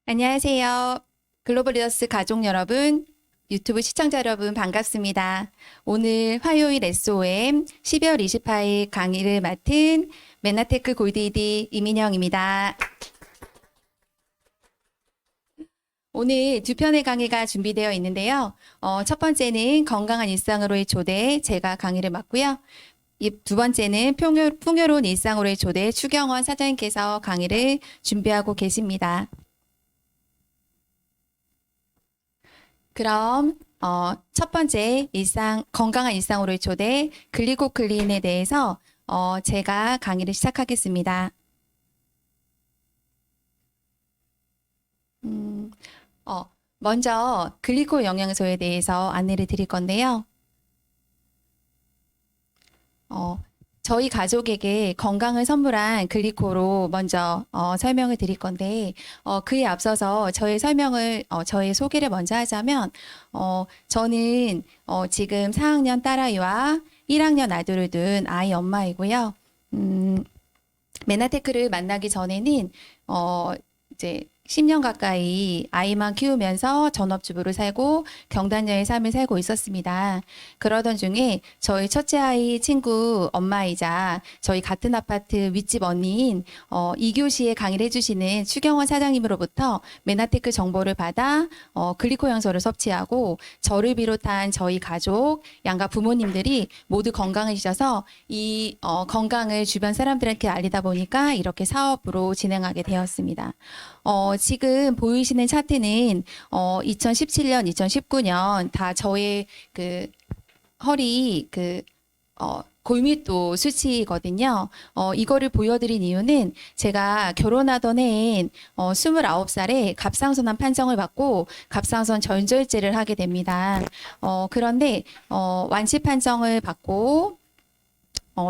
안녕하세요. 글로벌 리더스 가족 여러분, 유튜브 시청자 여러분 반갑습니다. 오늘 화요일 SOM 12월 28일 강의를 맡은 메나테크 골디디 이민영입니다. 오늘 두 편의 강의가 준비되어 있는데요. 첫 번째는 건강한 일상으로의 초대, 제가 강의를 맡고요. 두 번째는 풍요로운 일상으로의 초대, 추경원 사장님께서 강의를 준비하고 계십니다. 그럼 첫 번째 건강한 일상으로의 초대 글리코클린에 대해서 제가 강의를 시작하겠습니다. 먼저 글리코 영양소에 대해서 안내를 드릴 건데요. 저희 가족에게 건강을 선물한 글리코로 먼저 설명을 드릴 건데 그에 앞서서 저의 소개를 먼저 하자면 저는 지금 4학년 딸아이와 1학년 아들을 둔 아이 엄마이고요. 메나테크를 만나기 전에는 이제 10년 가까이 아이만 키우면서 전업주부로 살고 경단녀의 삶을 살고 있었습니다. 그러던 중에 저희 첫째 아이 친구 엄마이자 저희 같은 아파트 윗집 언니인 2교시에 강의를 해주시는 추경원 사장님으로부터 메나테크 정보를 받아 글리코 영양소를 섭취하고 저를 비롯한 저희 가족, 양가 부모님들이 모두 건강해지셔서 이 건강을 주변 사람들한테 알리다 보니까 이렇게 사업으로 진행하게 되었습니다. 지금 보이시는 차트는 2017년, 2019년 다 저의 그 허리 골밀도 수치거든요. 이거를 보여드린 이유는 제가 결혼하던 해엔 29살에 갑상선암 판정을 받고 갑상선 전절제를 하게 됩니다. 그런데 완치 판정을 받고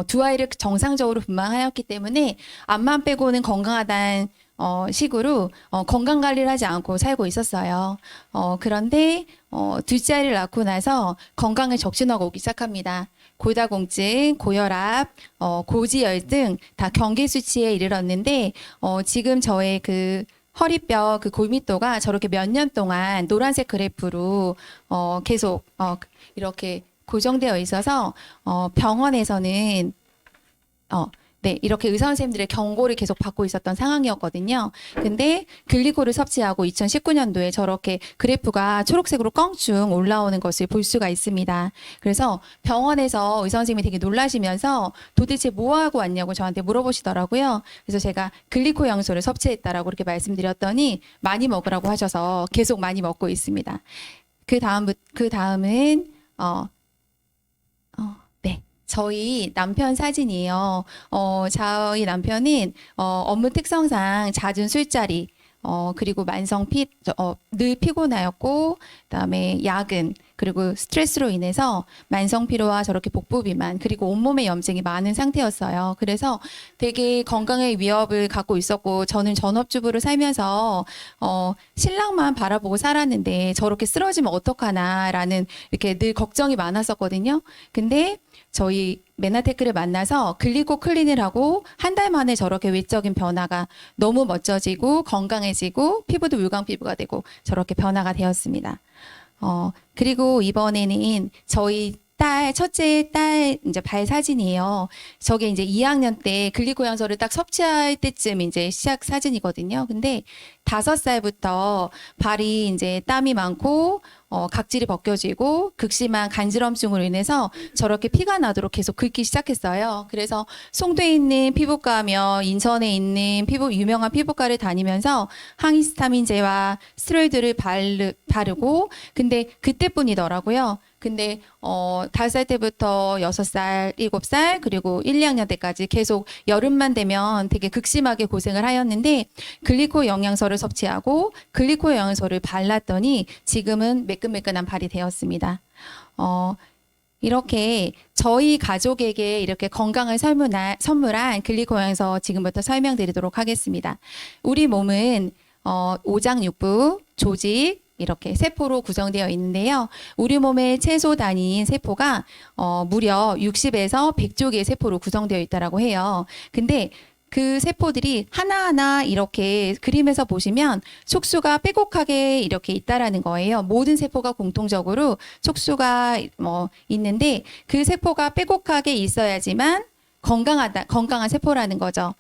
두 아이를 정상적으로 분만하였기 때문에 암만 빼고는 건강하다는 식으로 건강 관리를 하지 않고 살고 있었어요. 그런데 둘째 아이를 낳고 나서 건강에 적신호가 오기 시작합니다. 골다공증, 고혈압, 고지혈증 다 경계 수치에 이르렀는데 지금 저의 그 허리뼈 그 골밀도가 저렇게 몇 년 동안 노란색 그래프로 계속 이렇게 고정되어 있어서 병원에서는 네, 이렇게 의사 선생님들의 경고를 계속 받고 있었던 상황이었거든요. 근데 글리코를 섭취하고 2019년도에 저렇게 그래프가 초록색으로 껑충 올라오는 것을 볼 수가 있습니다. 그래서 병원에서 의사 선생님이 되게 놀라시면서 도대체 뭐 하고 왔냐고 저한테 물어보시더라고요. 그래서 제가 글리코 영양소를 섭취했다라고 이렇게 말씀드렸더니 많이 먹으라고 하셔서 계속 많이 먹고 있습니다. 그 다음은 네. 저희 남편 사진이에요. 저희 남편은 업무 특성상 잦은 술자리, 그리고 늘 피곤하였고, 그다음에 야근, 그리고 스트레스로 인해서 만성 피로와 저렇게 복부 비만, 그리고 온몸에 염증이 많은 상태였어요. 그래서 되게 건강의 위협을 갖고 있었고, 저는 전업주부로 살면서 신랑만 바라보고 살았는데 저렇게 쓰러지면 어떡하나라는 이렇게 늘 걱정이 많았었거든요. 근데 저희 메나테크를 만나서 글리코 클린을 하고 한 달 만에 저렇게 외적인 변화가 너무 멋져지고 건강해지고 피부도 물광 피부가 되고 저렇게 변화가 되었습니다. 그리고 이번에는 저희 첫째 딸 이제 발 사진이에요. 저게 이제 2학년 때 글리코 영양소를 딱 섭취할 때쯤 이제 시작 사진이거든요. 근데 5살부터 발이 이제 땀이 많고 각질이 벗겨지고 극심한 간지럼증으로 인해서 저렇게 피가 나도록 계속 긁기 시작했어요. 그래서 송도에 있는 피부과며 인천에 있는 유명한 피부과를 다니면서 항히스타민제와 스테로이드를 바르고 근데 그때뿐이더라고요. 근데 5살 때부터 6살, 7살 그리고 1, 2학년 때까지 계속 여름만 되면 되게 극심하게 고생을 하였는데 글리코 영양소를 섭취하고 글리코 영양소를 발랐더니 지금은 매끈매끈한 발이 되었습니다. 이렇게 저희 가족에게 이렇게 건강을 선물한 글리코 영양소 지금부터 설명드리도록 하겠습니다. 우리 몸은 오장육부, 조직, 이렇게 세포로 구성되어 있는데요. 우리 몸의 최소 단위인 세포가 무려 60에서 100조 개의 세포로 구성되어 있다고 해요. 근데 그 세포들이 하나하나 이렇게 그림에서 보시면 촉수가 빼곡하게 이렇게 있다라는 거예요. 모든 세포가 공통적으로 촉수가 있는데 그 세포가 빼곡하게 있어야지만 건강한 세포라는 거죠.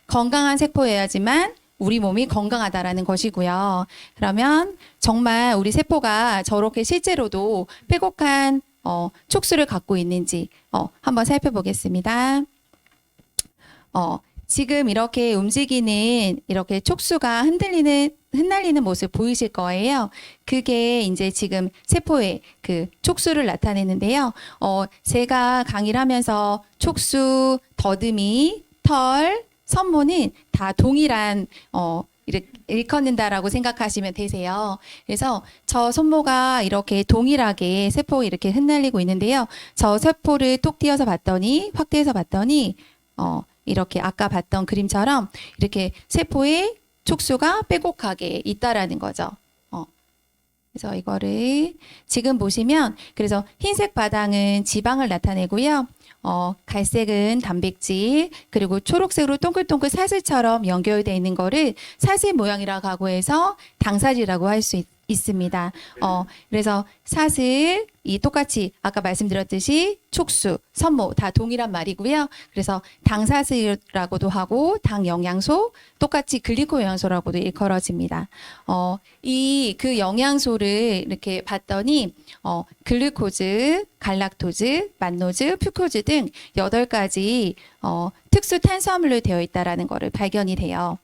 건강한 세포여야지만 우리 몸이 건강하다라는 것이고요. 그러면 정말 우리 세포가 저렇게 실제로도 빼곡한 촉수를 갖고 있는지 한번 살펴보겠습니다. 지금 이렇게 움직이는 이렇게 촉수가 흩날리는 모습 보이실 거예요. 그게 이제 지금 세포의 그 촉수를 나타내는데요. 제가 강의를 하면서 촉수, 더듬이, 털, 선모는 다 동일한 이렇게 일컫는다라고 생각하시면 되세요. 그래서 저 손모가 이렇게 동일하게 세포가 이렇게 흩날리고 있는데요. 저 세포를 톡 띄어서 봤더니 확대해서 봤더니 이렇게 아까 봤던 그림처럼 이렇게 세포의 촉수가 빼곡하게 있다라는 거죠. 그래서 이거를 지금 보시면 그래서 흰색 바닥은 지방을 나타내고요. 갈색은 단백질, 그리고 초록색으로 동글동글 사슬처럼 연결되어 있는 거를 사슬 모양이라고 하고 해서 당사지라고 할 수 있습니다. 그래서 사슬, 이 똑같이 아까 말씀드렸듯이 촉수, 선모 다 동일한 말이고요. 그래서 당사슬이라고도 하고 당영양소, 똑같이 글리코 영양소라고도 일컬어집니다. 그 영양소를 이렇게 봤더니 글루코즈, 갈락토즈, 만노즈, 퓨코즈 등 8가지 특수 탄수화물로 되어 있다라는 것을 발견이 돼요.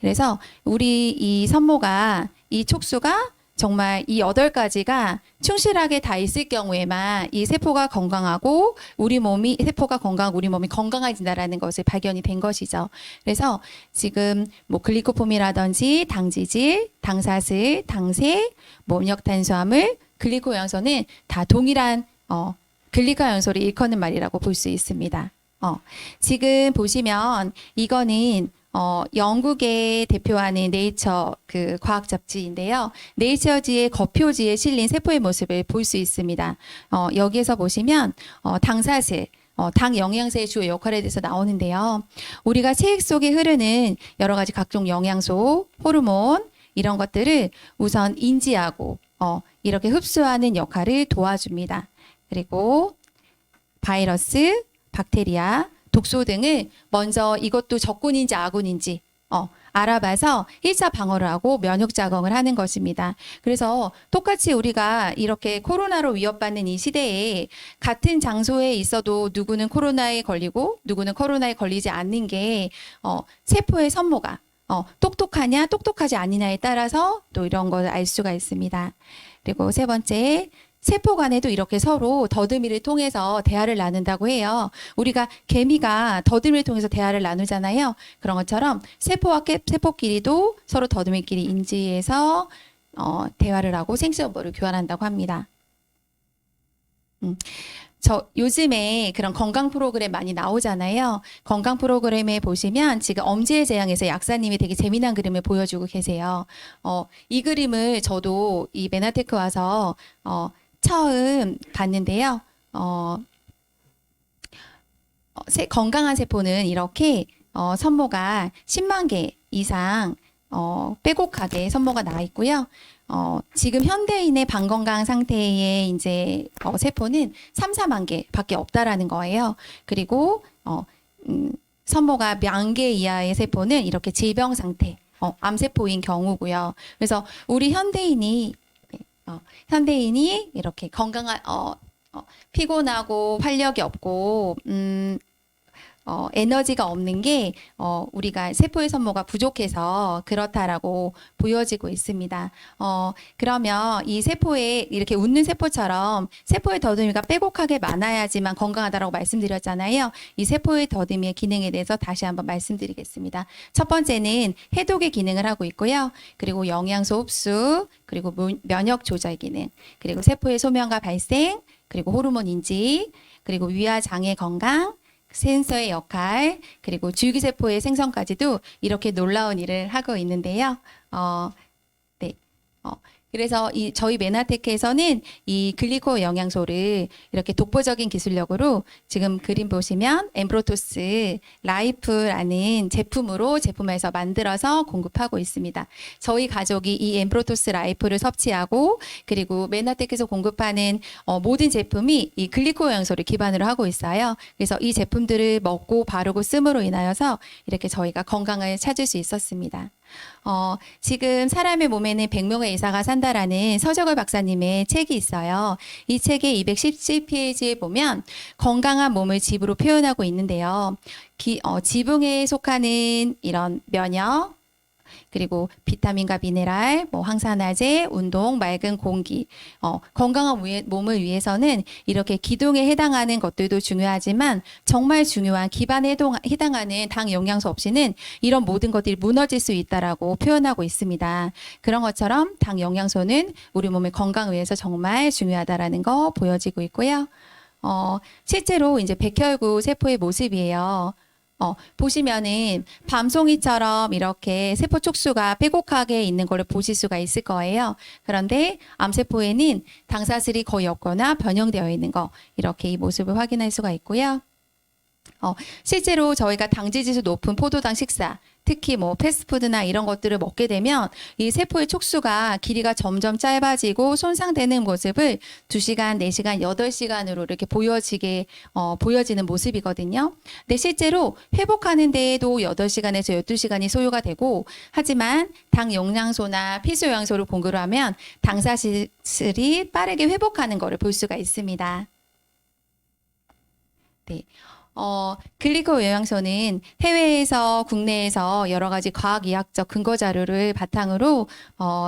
그래서 우리 이 선모가 이 촉수가 정말 이 8가지가 충실하게 다 있을 경우에만 이 세포가 건강하고 세포가 건강하고 우리 몸이 건강해진다라는 것을 발견이 된 것이죠. 그래서 지금 글리코폼이라든지 당지질, 당사슬, 당색, 음력탄수화물, 글리코 영양소는 다 동일한 글리코 영양소를 일컫는 말이라고 볼 수 있습니다. 지금 보시면 이거는 영국에 대표하는 네이처 그 과학 잡지인데요. 네이처지의 겉표지에 실린 세포의 모습을 볼 수 있습니다. 여기에서 보시면 당사슬, 당 영양소의 주요 역할에 대해서 나오는데요. 우리가 체액 속에 흐르는 여러 가지 각종 영양소, 호르몬 이런 것들을 우선 인지하고 이렇게 흡수하는 역할을 도와줍니다. 그리고 바이러스, 박테리아, 독소 등을 먼저 이것도 적군인지 아군인지 알아봐서 1차 방어를 하고 면역 작용을 하는 것입니다. 그래서 똑같이 우리가 이렇게 코로나로 위협받는 이 시대에 같은 장소에 있어도 누구는 코로나에 걸리고 누구는 코로나에 걸리지 않는 게 세포의 선모가 똑똑하냐 똑똑하지 않느냐에 따라서 또 이런 걸 알 수가 있습니다. 그리고 세 번째, 세포 간에도 이렇게 서로 더듬이를 통해서 대화를 나눈다고 해요. 우리가 개미가 더듬이를 통해서 대화를 나누잖아요. 그런 것처럼 세포와 세포끼리도 서로 더듬이끼리 인지해서 대화를 하고 생수정보를 교환한다고 합니다. 요즘에 그런 건강 프로그램 많이 나오잖아요. 건강 프로그램에 보시면 지금 엄지의 재앙에서 약사님이 되게 재미난 그림을 보여주고 계세요. 이 그림을 저도 이 메나테크 와서 처음 봤는데요. 건강한 세포는 이렇게 선모가 10만 개 이상 빼곡하게 선모가 나와 있고요. 지금 현대인의 방건강 상태의 이제 세포는 3, 4만 개밖에 없다라는 거예요. 그리고 선모가 10,000개 이하의 세포는 이렇게 질병 상태, 암세포인 경우고요. 그래서 우리 현대인이 이렇게 건강한 피곤하고 활력이 없고 에너지가 없는 게 우리가 세포의 선모가 부족해서 그렇다라고 보여지고 있습니다. 그러면 이 세포에 이렇게 웃는 세포처럼 세포의 더듬이가 빼곡하게 많아야지만 건강하다라고 말씀드렸잖아요. 이 세포의 더듬이의 기능에 대해서 다시 한번 말씀드리겠습니다. 첫 번째는 해독의 기능을 하고 있고요. 그리고 영양소 흡수, 그리고 면역 조절 기능, 그리고 세포의 소명과 발생, 그리고 호르몬 인지, 그리고 위와 장의 건강, 센서의 역할, 그리고 줄기세포의 생성까지도 이렇게 놀라운 일을 하고 있는데요. 그래서 저희 메나테크에서는 이 글리코 영양소를 이렇게 독보적인 기술력으로 지금 그림 보시면 엠브로토스 라이프라는 제품에서 만들어서 공급하고 있습니다. 저희 가족이 이 엠브로토스 라이프를 섭취하고 그리고 메나테크에서 공급하는 모든 제품이 이 글리코 영양소를 기반으로 하고 있어요. 그래서 이 제품들을 먹고 바르고 씀으로 인하여서 이렇게 저희가 건강을 찾을 수 있었습니다. 지금 사람의 몸에는 100명의 의사가 산다라는 서정걸 박사님의 책이 있어요. 이 책의 217페이지에 보면 건강한 몸을 집으로 표현하고 있는데요. 지붕에 속하는 이런 면역, 그리고 비타민과 미네랄, 항산화제, 운동, 맑은 공기, 건강한 몸을 위해서는 이렇게 기둥에 해당하는 것들도 중요하지만 정말 중요한 기반에 해당하는 당 영양소 없이는 이런 모든 것들이 무너질 수 있다라고 표현하고 있습니다. 그런 것처럼 당 영양소는 우리 몸의 건강을 위해서 정말 중요하다라는 거 보여지고 있고요. 실제로 이제 백혈구 세포의 모습이에요. 보시면은 밤송이처럼 이렇게 세포 촉수가 빼곡하게 있는 거를 보실 수가 있을 거예요. 그런데 암세포에는 당사슬이 거의 없거나 변형되어 있는 거, 이렇게 이 모습을 확인할 수가 있고요. 실제로 저희가 당지지수 높은 포도당 식사, 특히 패스트푸드나 이런 것들을 먹게 되면 이 세포의 촉수가 길이가 점점 짧아지고 손상되는 모습을 2시간, 4시간, 8시간으로 이렇게 보여지는 모습이거든요. 근데 실제로 회복하는 데에도 8시간에서 12시간이 소요가 되고, 하지만 당 영양소나 필수 영양소를 공급을 하면 당사슬이 빠르게 회복하는 것을 볼 수가 있습니다. 네. 글리코 영양소는 해외에서 국내에서 여러 가지 과학의학적 근거 자료를 바탕으로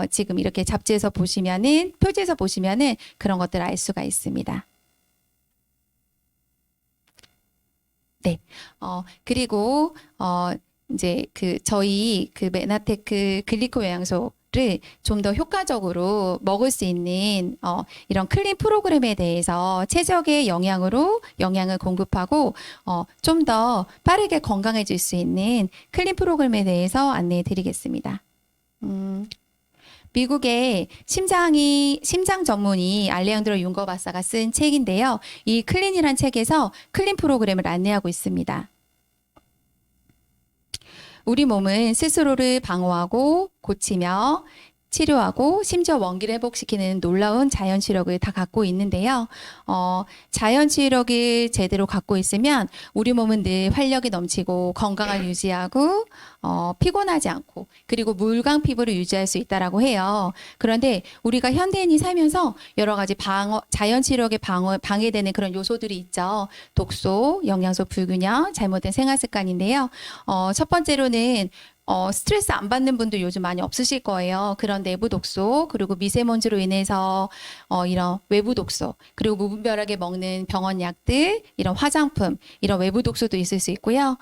지금 이렇게 잡지에서 보시면은, 표지에서 보시면은 그런 것들을 알 수가 있습니다. 네. 그리고 이제 저희 메나테크 글리코 영양소 를 좀 더 효과적으로 먹을 수 있는 이런 클린 프로그램에 대해서 최적의 영양을 공급하고 좀 더 빠르게 건강해질 수 있는 클린 프로그램에 대해서 안내해 드리겠습니다. 미국의 심장 전문의 알레한드로 융거 박사가 쓴 책인데요. 이 클린이란 책에서 클린 프로그램을 안내하고 있습니다. 우리 몸은 스스로를 방어하고 고치며 치료하고 심지어 원기를 회복시키는 놀라운 자연 치력을 다 갖고 있는데요. 자연 치력을 제대로 갖고 있으면 우리 몸은 늘 활력이 넘치고 건강을 유지하고 피곤하지 않고, 그리고 물광 피부를 유지할 수 있다라고 해요. 그런데 우리가 현대인이 살면서 여러 가지 자연 치력에 방해되는 그런 요소들이 있죠. 독소, 영양소 불균형, 잘못된 생활 습관인데요. 첫 번째로는 스트레스 안 받는 분들 요즘 많이 없으실 거예요. 그런 내부 독소, 그리고 미세먼지로 인해서 이런 외부 독소, 그리고 무분별하게 먹는 병원 약들, 이런 화장품, 이런 외부 독소도 있을 수 있고요.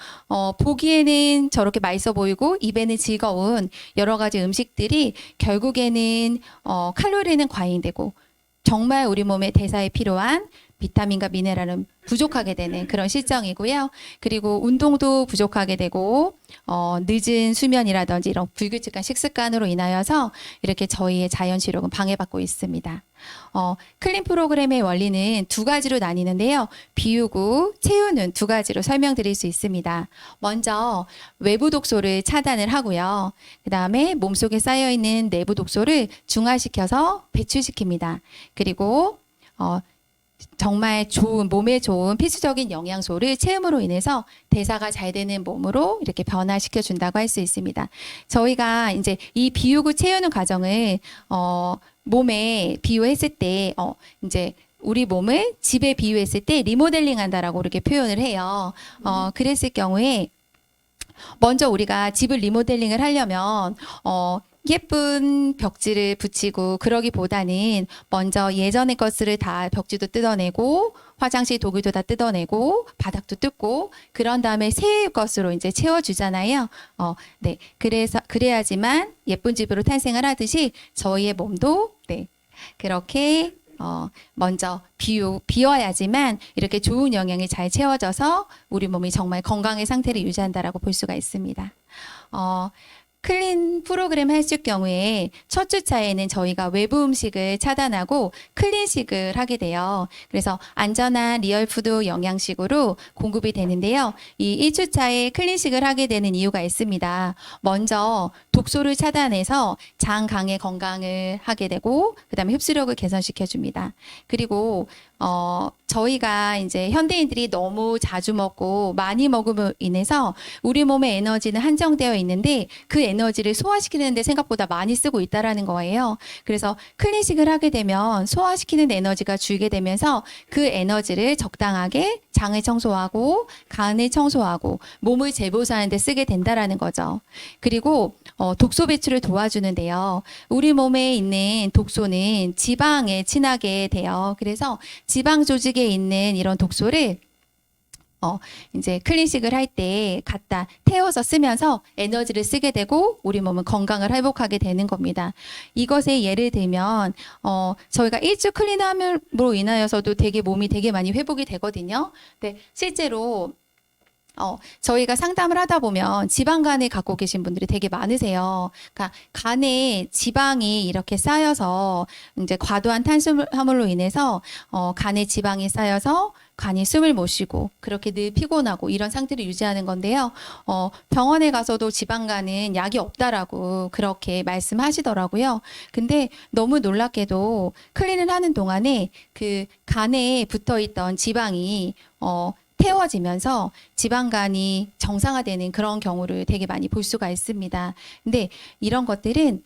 보기에는 저렇게 맛있어 보이고 입에는 즐거운 여러 가지 음식들이 결국에는 칼로리는 과잉되고 정말 우리 몸의 대사에 필요한 비타민과 미네랄은 부족하게 되는 그런 실정이고요. 그리고 운동도 부족하게 되고 늦은 수면이라든지 이런 불규칙한 식습관으로 인하여서 이렇게 저희의 자연 치력은 방해받고 있습니다. 클린 프로그램의 원리는 2가지로 나뉘는데요. 비우고 채우는 2가지로 설명드릴 수 있습니다. 먼저 외부 독소를 차단을 하고요. 그 다음에 몸속에 쌓여있는 내부 독소를 중화시켜서 배출시킵니다. 그리고 정말 몸에 좋은 필수적인 영양소를 채움으로 인해서 대사가 잘 되는 몸으로 이렇게 변화시켜 준다고 할 수 있습니다. 저희가 이제 이 비우고 채우는 과정을 몸에 비유했을 때 이제 우리 몸을 집에 비유했을 때 리모델링 한다라고 이렇게 표현을 해요. 그랬을 경우에 먼저 우리가 집을 리모델링을 하려면 예쁜 벽지를 붙이고 그러기보다는 먼저 예전의 것을 다 벽지도 뜯어내고 화장실 도구도 다 뜯어내고 바닥도 뜯고 그런 다음에 새 것으로 이제 채워주잖아요. 네. 그래야지만 예쁜 집으로 탄생을 하듯이 저희의 몸도 네. 그렇게 먼저 비워야지만 이렇게 좋은 영양이 잘 채워져서 우리 몸이 정말 건강의 상태를 유지한다라고 볼 수가 있습니다. 클린 프로그램 하실 경우에 첫 주차에는 저희가 외부 음식을 차단하고 클린식을 하게 돼요. 그래서 안전한 리얼푸드 영양식으로 공급이 되는데요. 이 1주차에 클린식을 하게 되는 이유가 있습니다. 먼저 독소를 차단해서 장, 강의 건강을 하게 되고 그다음에 흡수력을 개선시켜 줍니다. 그리고 저희가 이제 현대인들이 너무 자주 먹고 많이 먹음으로 인해서 우리 몸의 에너지는 한정되어 있는데 그 에너지를 소화시키는데 생각보다 많이 쓰고 있다라는 거예요. 그래서 클린식을 하게 되면 소화시키는 에너지가 줄게 되면서 그 에너지를 적당하게 장을 청소하고 간을 청소하고 몸을 재보수하는 데 쓰게 된다라는 거죠. 그리고 독소 배출을 도와주는데요. 우리 몸에 있는 독소는 지방에 친하게 돼요. 그래서 지방 조직에 있는 이런 독소를 이제 클린식을 할 때 갖다 태워서 쓰면서 에너지를 쓰게 되고 우리 몸은 건강을 회복하게 되는 겁니다. 이것에 예를 들면 저희가 일주 클린함으로 인하여서도 되게 몸이 되게 많이 회복이 되거든요. 근데 실제로 저희가 상담을 하다 보면 지방간을 갖고 계신 분들이 되게 많으세요. 그러니까 간에 지방이 이렇게 쌓여서 이제 과도한 탄수화물로 인해서 간에 지방이 쌓여서 간이 숨을 못 쉬고 그렇게 늘 피곤하고 이런 상태를 유지하는 건데요. 병원에 가서도 지방간은 약이 없다라고 그렇게 말씀하시더라고요. 근데 너무 놀랍게도 클린을 하는 동안에 그 간에 붙어 있던 지방이 태워지면서 지방간이 정상화되는 그런 경우를 되게 많이 볼 수가 있습니다. 근데 이런 것들은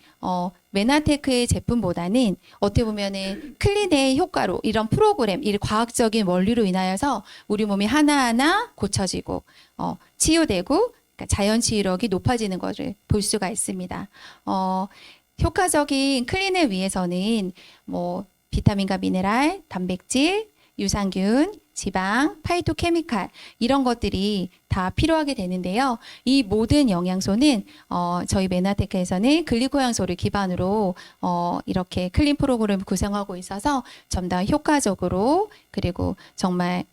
메나테크의 제품보다는 어떻게 보면은 클린의 효과로 이런 프로그램, 이 과학적인 원리로 인하여서 우리 몸이 하나하나 고쳐지고 치유되고 그러니까 자연 치유력이 높아지는 것을 볼 수가 있습니다. 효과적인 클린을 위해서는 뭐 비타민과 미네랄, 단백질, 유산균, 지방, 파이토케미칼 이런 것들이 다 필요하게 되는데요. 이 모든 영양소는 저희 메나테크에서는 글리코양소를 기반으로 이렇게 클린 프로그램을 구성하고 있어서 좀 더 효과적으로 그리고 정말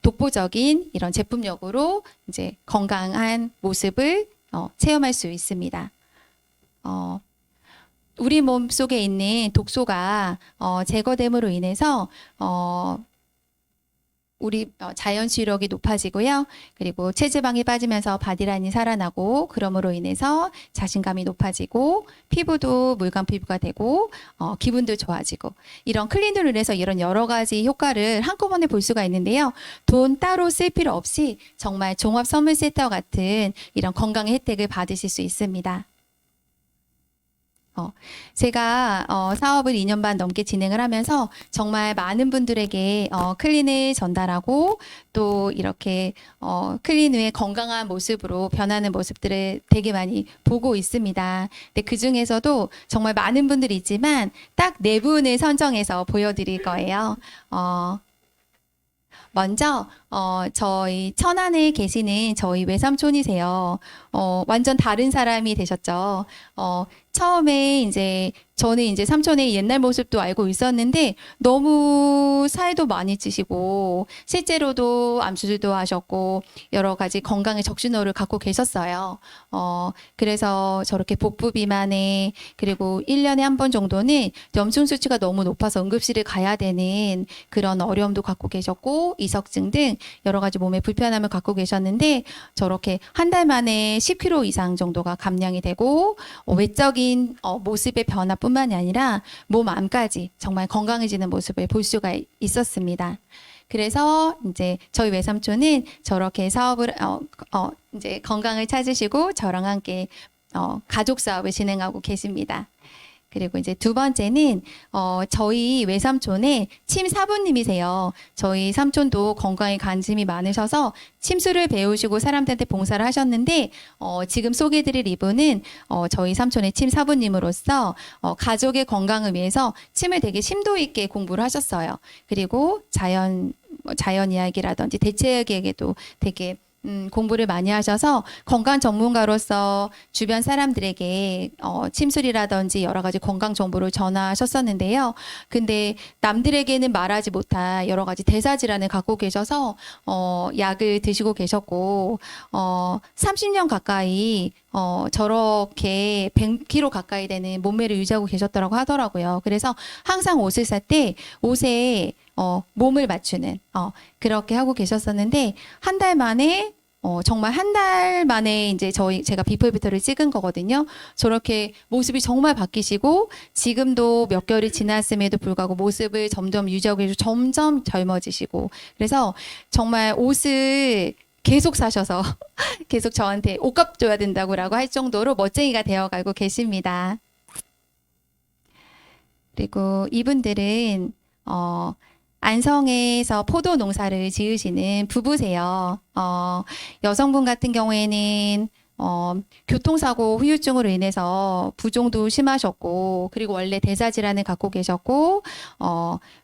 독보적인 이런 제품력으로 이제 건강한 모습을 체험할 수 있습니다. 우리 몸 속에 있는 독소가 제거됨으로 인해서 우리 자연 치유력이 높아지고요. 그리고 체지방이 빠지면서 바디라인이 살아나고 그럼으로 인해서 자신감이 높아지고 피부도 물감 피부가 되고 기분도 좋아지고 이런 클린으로 인해서 이런 여러 가지 효과를 한꺼번에 볼 수가 있는데요. 돈 따로 쓸 필요 없이 정말 종합 선물 세트와 같은 이런 건강의 혜택을 받으실 수 있습니다. 제가 사업을 2년 반 넘게 진행을 하면서 정말 많은 분들에게 클린을 전달하고 또 이렇게 클린 후에 건강한 모습으로 변하는 모습들을 되게 많이 보고 있습니다. 근데 그 중에서도 정말 많은 분들이 있지만 딱 4분을 선정해서 보여드릴 거예요. 먼저 저희 천안에 계시는 저희 외삼촌이세요. 완전 다른 사람이 되셨죠. 처음에 이제 저는 이제 삼촌의 옛날 모습도 알고 있었는데 너무 살도 많이 찌시고 실제로도 암수술도 하셨고 여러 가지 건강의 적신호를 갖고 계셨어요. 그래서 저렇게 복부 비만에 그리고 1년에 한 번 정도는 염증 수치가 너무 높아서 응급실을 가야 되는 그런 어려움도 갖고 계셨고 이석증 등 여러 가지 몸에 불편함을 갖고 계셨는데 저렇게 한 달 만에 10kg 이상 정도가 감량이 되고 외적인 모습의 변화뿐만이 아니라 몸 안까지 정말 건강해지는 모습을 볼 수가 있었습니다. 그래서 이제 저희 외삼촌은 저렇게 사업을 이제 건강을 찾으시고 저랑 함께 가족 사업을 진행하고 계십니다. 그리고 이제 두 번째는 저희 외삼촌의 침 사부님이세요. 저희 삼촌도 건강에 관심이 많으셔서 침수를 배우시고 사람들한테 봉사를 하셨는데 지금 소개해드릴 이분은 저희 삼촌의 침 사부님으로서 가족의 건강을 위해서 침을 되게 심도 있게 공부를 하셨어요. 그리고 자연 이야기라든지 대체학에게도 되게 공부를 많이 하셔서 건강 전문가로서 주변 사람들에게 침술이라든지 여러 가지 건강 정보를 전하셨었는데요. 근데 남들에게는 말하지 못할 여러 가지 대사 질환을 갖고 계셔서 약을 드시고 계셨고 30년 가까이 저렇게 100kg 가까이 되는 몸매를 유지하고 계셨더라고 하더라고요. 그래서 항상 옷을 살 때 옷에 몸을 맞추는 그렇게 하고 계셨었는데 한 달 만에 정말 한 달 만에 이제 제가 비포 애프터를 찍은 거거든요. 저렇게 모습이 정말 바뀌시고 지금도 몇 개월이 지났음에도 불구하고 모습을 점점 유지하고 계시고 점점 젊어지시고 그래서 정말 옷을 계속 사셔서 계속 저한테 옷값 줘야 된다고 할 정도로 멋쟁이가 되어가고 계십니다. 그리고 이분들은 안성에서 포도 농사를 지으시는 부부세요. 여성분 같은 경우에는 교통사고 후유증으로 인해서 부종도 심하셨고, 그리고 원래 대사질환을 갖고 계셨고,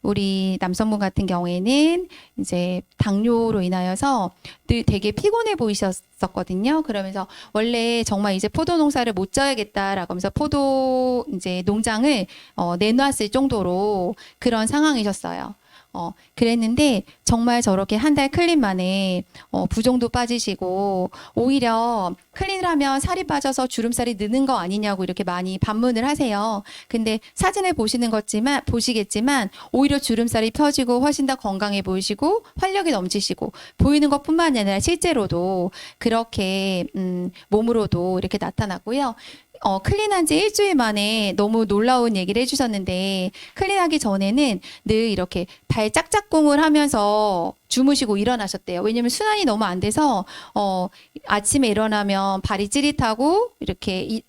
우리 남성분 같은 경우에는 이제 당뇨로 인하여서 늘 되게 피곤해 보이셨었거든요. 그러면서 원래 정말 이제 포도 농사를 못 져야겠다라고 하면서 포도 이제 농장을 내놨을 정도로 그런 상황이셨어요. 그랬는데 정말 저렇게 한 달 클린 만에 부종도 빠지시고 오히려 클린을 하면 살이 빠져서 주름살이 느는 거 아니냐고 이렇게 많이 반문을 하세요. 근데 사진을 보시겠지만 오히려 주름살이 펴지고 훨씬 더 건강해 보이시고 활력이 넘치시고 보이는 것뿐만 아니라 실제로도 그렇게 몸으로도 이렇게 나타났고요. 클린한 지 일주일 만에 너무 놀라운 얘기를 해주셨는데 클린하기 전에는 늘 이렇게 발 짝짝꿍을 하면서 주무시고 일어나셨대요. 왜냐면 순환이 너무 안 돼서 아침에 일어나면 발이 찌릿하고 이렇게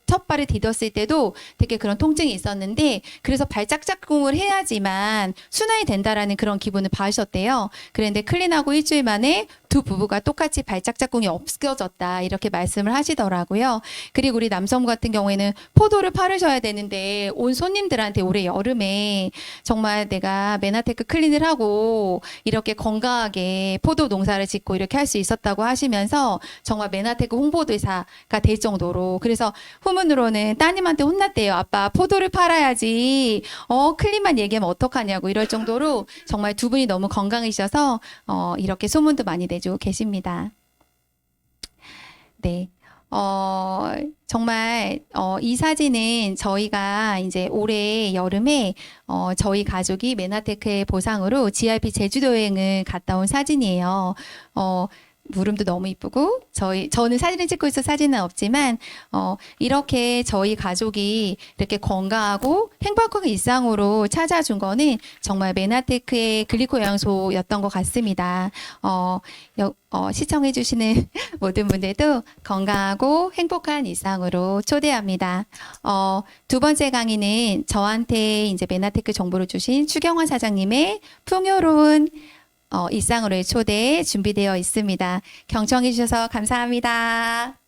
첫 발을 디뎠을 때도 되게 그런 통증이 있었는데 그래서 발 짝짝꿍을 해야지만 순환이 된다라는 그런 기분을 받으셨대요. 그런데 클린하고 일주일 만에 두 부부가 똑같이 발 짝짝꿍이 없어졌다 이렇게 말씀을 하시더라고요. 그리고 우리 남성 같은 경우에는 포도를 팔으셔야 되는데 온 손님들한테 올해 여름에 정말 내가 메나테크 클린을 하고 이렇게 건강하게 포도 농사를 짓고 이렇게 할 수 있었다고 하시면서 정말 메나테크 홍보대사가 될 정도로 그래서 후문으로는 따님한테 혼났대요. 아빠 포도를 팔아야지 클린만 얘기하면 어떡하냐고 이럴 정도로 정말 두 분이 너무 건강이셔서 이렇게 소문도 많이 내주고 계십니다. 네. 정말 이 사진은 저희가 이제 올해 여름에 저희 가족이 메나테크의 보상으로 GRP 제주도 여행을 갔다 온 사진이에요. 무름도 너무 이쁘고 저는 사진을 찍고 있어 사진은 없지만 이렇게 저희 가족이 이렇게 건강하고 행복한 일상으로 찾아준 거는 정말 메나테크의 글리코 영양소였던 것 같습니다. 시청해 주시는 모든 분들도 건강하고 행복한 일상으로 초대합니다. 두 번째 강의는 저한테 이제 메나테크 정보를 주신 추경환 사장님의 풍요로운 일상으로의 초대 준비되어 있습니다. 경청해 주셔서 감사합니다.